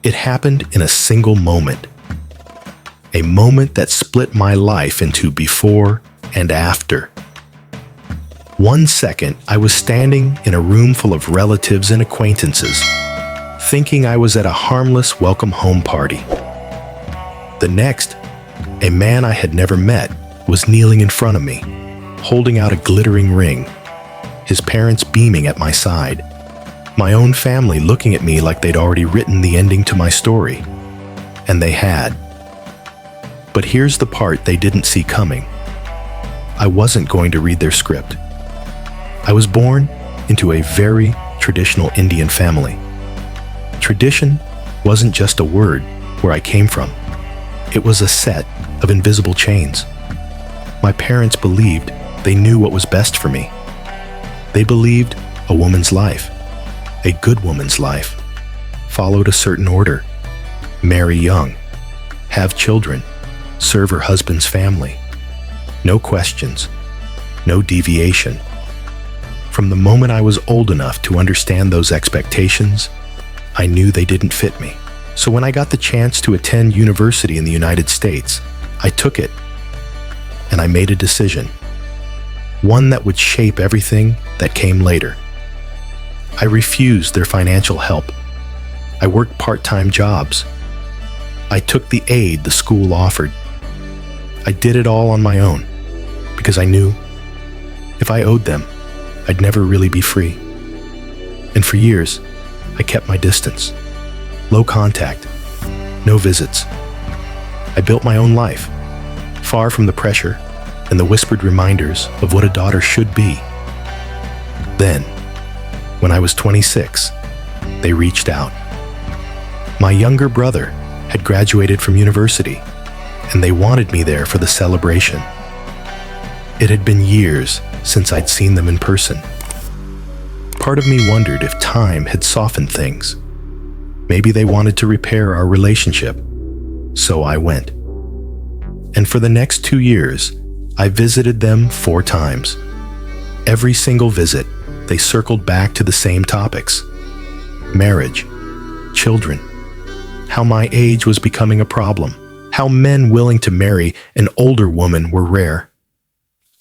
It happened in a single moment. A moment that split my life into before and after. 1 second, I was standing in a room full of relatives and acquaintances, thinking I was at a harmless welcome home party. The next, a man I had never met was kneeling in front of me, holding out a glittering ring, his parents beaming at my side, my own family looking at me like they'd already written the ending to my story. And they had. But here's the part they didn't see coming. I wasn't going to read their script. I was born into a very traditional Indian family. Tradition wasn't just a word where I came from. It was a set of invisible chains. My parents believed they knew what was best for me. They believed a woman's life, a good woman's life, followed a certain order. Marry young, have children, serve her husband's family. No questions, no deviation. From the moment I was old enough to understand those expectations, I knew they didn't fit me. So when I got the chance to attend university in the United States, I took it, and I made a decision. One that would shape everything that came later. I refused their financial help. I worked part-time jobs. I took the aid the school offered. I did it all on my own, because I knew if I owed them, I'd never really be free. And for years, I kept my distance. Low contact, no visits. I built my own life, far from the pressure and the whispered reminders of what a daughter should be. Then, when I was 26, they reached out. My younger brother had graduated from university, and they wanted me there for the celebration. It had been years since I'd seen them in person. Part of me wondered if time had softened things. Maybe they wanted to repair our relationship. So I went. And for the next 2 years, I visited them 4 times. Every single visit, they circled back to the same topics. Marriage, children, how my age was becoming a problem, how men willing to marry an older woman were rare.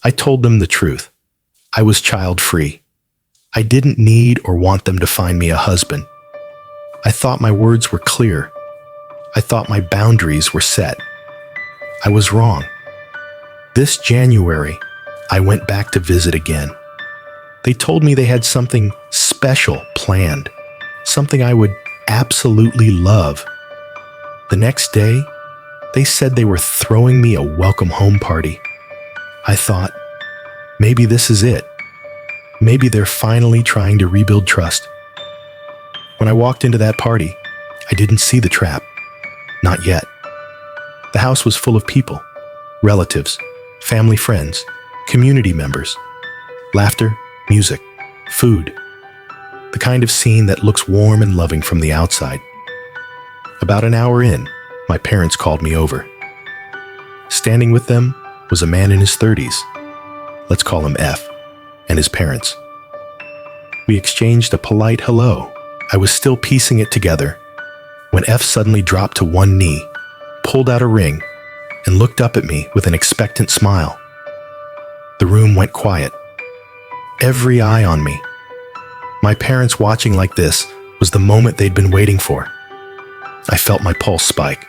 I told them the truth. I was child-free. I didn't need or want them to find me a husband. I thought my words were clear. I thought my boundaries were set. I was wrong. This January, I went back to visit again. They told me they had something special planned, something I would absolutely love. The next day, they said they were throwing me a welcome home party. I thought, maybe this is it. Maybe they're finally trying to rebuild trust. When I walked into that party, I didn't see the trap. Not yet. The house was full of people, relatives, family friends, community members, laughter, music, food. The kind of scene that looks warm and loving from the outside. About an hour in, my parents called me over. Standing with them was a man in his 30s. Let's call him F, and his parents. We exchanged a polite hello. I was still piecing it together when F suddenly dropped to one knee, pulled out a ring, and looked up at me with an expectant smile. The room went quiet. Every eye on me. My parents watching like this was the moment they'd been waiting for. I felt my pulse spike.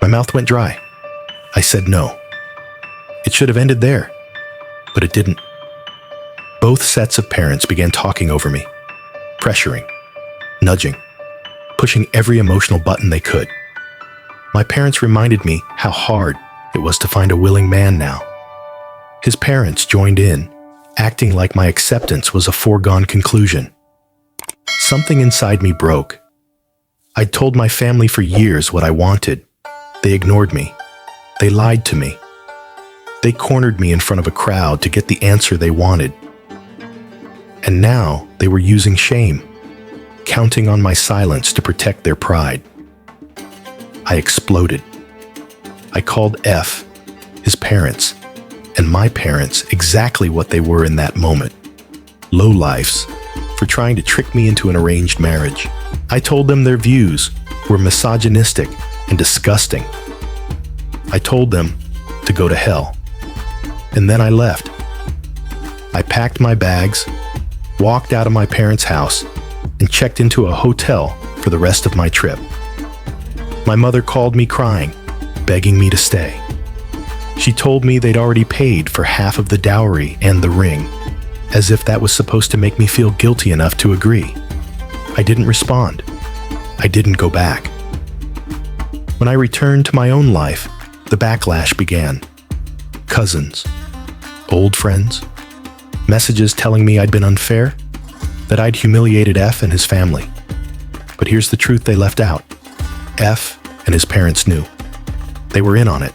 My mouth went dry. I said no. It should have ended there, but it didn't. Both sets of parents began talking over me, pressuring, nudging, pushing every emotional button they could. My parents reminded me how hard it was to find a willing man now. His parents joined in, acting like my acceptance was a foregone conclusion. Something inside me broke. I'd told my family for years what I wanted. They ignored me. They lied to me. They cornered me in front of a crowd to get the answer they wanted. And now they were using shame, counting on my silence to protect their pride. I exploded. I called F, his parents, and my parents exactly what they were in that moment. Lowlifes for trying to trick me into an arranged marriage. I told them their views, were misogynistic and disgusting. I told them to go to hell. And then I left. I packed my bags, walked out of my parents' house, and checked into a hotel for the rest of my trip. My mother called me crying, begging me to stay. She told me they'd already paid for half of the dowry and the ring, as if that was supposed to make me feel guilty enough to agree. I didn't respond. I didn't go back. When I returned to my own life, the backlash began. Cousins, old friends, messages telling me I'd been unfair, that I'd humiliated F and his family. But here's the truth they left out. F and his parents knew. They were in on it.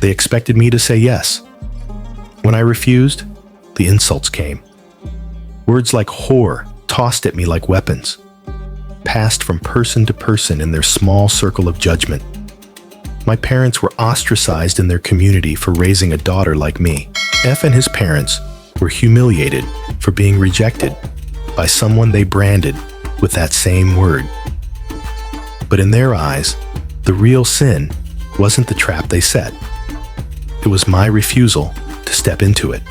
They expected me to say yes. When I refused, the insults came. Words like whore tossed at me like weapons, passed from person to person in their small circle of judgment. My parents were ostracized in their community for raising a daughter like me. F and his parents were humiliated for being rejected by someone they branded with that same word. But in their eyes, the real sin wasn't the trap they set. It was my refusal to step into it.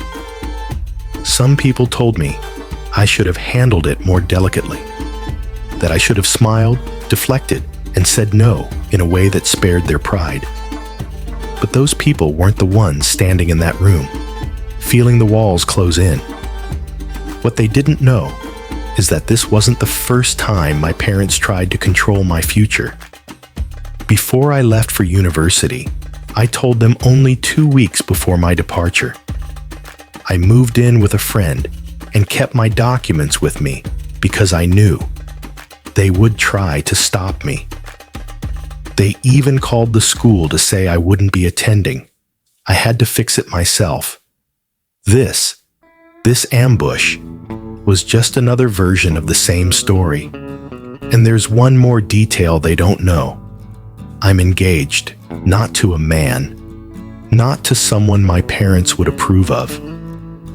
Some people told me I should have handled it more delicately, that I should have smiled, deflected, and said no in a way that spared their pride. But those people weren't the ones standing in that room, feeling the walls close in. What they didn't know is that this wasn't the first time my parents tried to control my future. Before I left for university, I told them only 2 weeks before my departure. I moved in with a friend and kept my documents with me because I knew they would try to stop me. They even called the school to say I wouldn't be attending. I had to fix it myself. This ambush was just another version of the same story. And there's one more detail they don't know. I'm engaged, not to a man, not to someone my parents would approve of,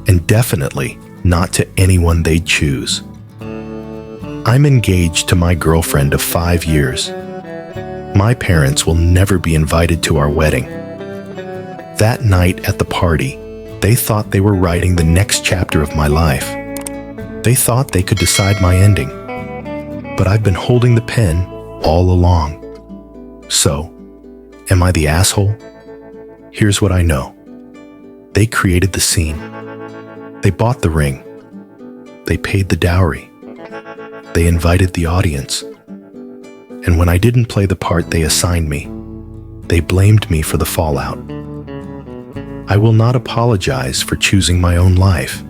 and definitely not to anyone they'd choose. I'm engaged to my girlfriend of 5 years. My parents will never be invited to our wedding. That night at the party, they thought they were writing the next chapter of my life. They thought they could decide my ending. But I've been holding the pen all along. So, am I the asshole? Here's what I know. They created the scene. They bought the ring. They paid the dowry. They invited the audience. And when I didn't play the part they assigned me, they blamed me for the fallout. I will not apologize for choosing my own life.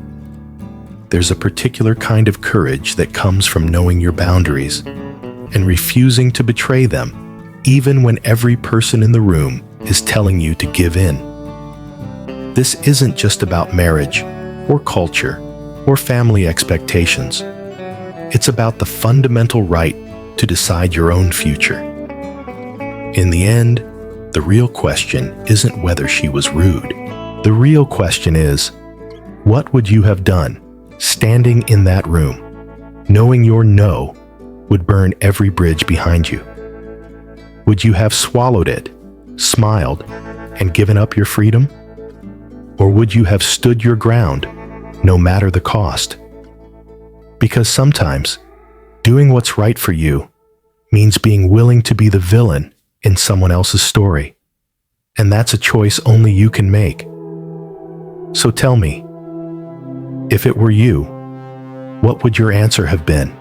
There's a particular kind of courage that comes from knowing your boundaries and refusing to betray them, even when every person in the room is telling you to give in. This isn't just about marriage, or culture, or family expectations. It's about the fundamental right to decide your own future. In the end, the real question isn't whether she was rude. The real question is, what would you have done standing in that room, knowing your no would burn every bridge behind you? Would you have swallowed it, smiled, and given up your freedom? Or would you have stood your ground, no matter the cost? Because sometimes, doing what's right for you means being willing to be the villain in someone else's story. And that's a choice only you can make. So tell me, if it were you, what would your answer have been?